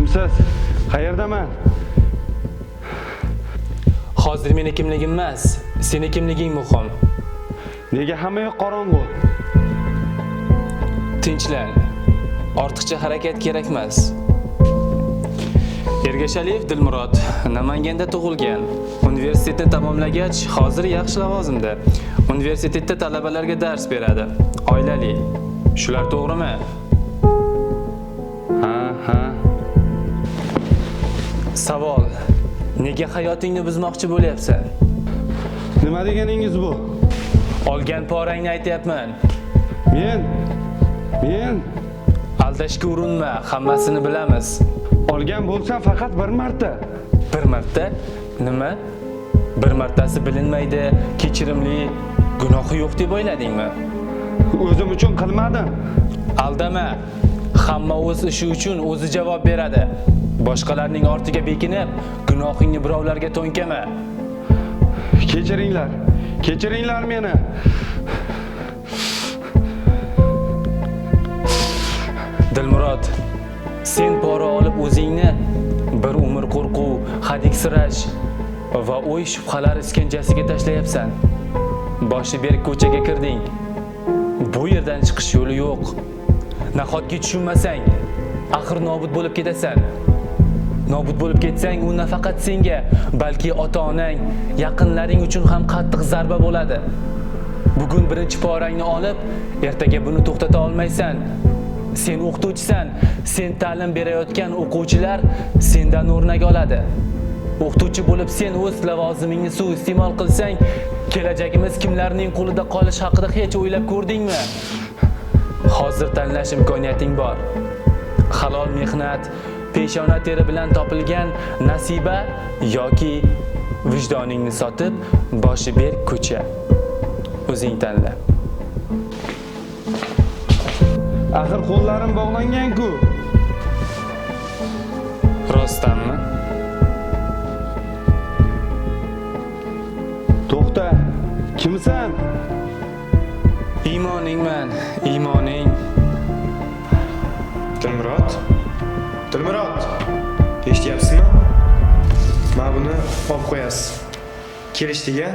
Kimsiz? Qayerdaman? Hozir meni kimligim emas, seni kimliging muhim. Nega hamma yoq qorong'u? Tinchlan. Ortiqcha harakat kerak emas. Ergashaliyev Dilmurod Namanganda tug'ilgan. Universitetni tamomlagach, hozir yaxshi lavozimda. Universitetda talabalarga dars beradi. Oilali. Shular to'g'rimi? Ha. Savol: nega hayotingni buzmoqchi bo'lyapsan? Nima deganingiz bu? Olgan porangni aytyapman. Men Aldashga urinma, hammasini bilamiz. olgan bo'lsam faqat bir marta. Bir marta? Nima? Bir martasi bilinmaydi, kechirimli, gunohi yo'q deb o'yladingmi? O'zim uchun qilmadim. Aldama. Hamma o'z ishi uchun o'zi javob beradi. Boshqalarning ortiga bekinib, gunohingni birovlarga to'nkama. Kechiringlar meni. Dilmurod, sen pora olib o'zingni bir umr qo'rquv, hadiksirash va o'y shubhalar iskanjasiga tashlayapsan. Boshi berk ko'chaga kirding. Bu yerdan chiqish yo'li yo'q. Nahotki tushunmasang, axir nobud bo'lib ketasan. Nobud bo'lib ketsang, u nafaqat senga, balki ota-onang, yaqinlaring uchun ham qattiq zarba bo'ladi. Bugun birinchi porangni olib, ertaga buni to'xtata olmaysan. Sen o'qituvchisan, sen ta'lim berayotgan o'quvchilar sendan o'rnak oladi. O'qituvchi bo'lib sen o'z lavozimingni suiiste'mol qilsang, kelajagimiz kimlarning qo'lida qolish haqida hech o'ylab ko'rdingmi? Hozir tanlash imkoniyating bor. Halol mehnat, peshona teri bilan topilgan nasiba yoki vijdoningni sotib, boshi berk ko'cha. O'zing tanla. Axir qo'llarim bog'langan-ku. Rostdanmi? To'xta. Kimsan? Iymoningman, iymoning. Dilmurod, eshityapsizmi? Mana buni olib qo'yasiz. Kelishdik-a?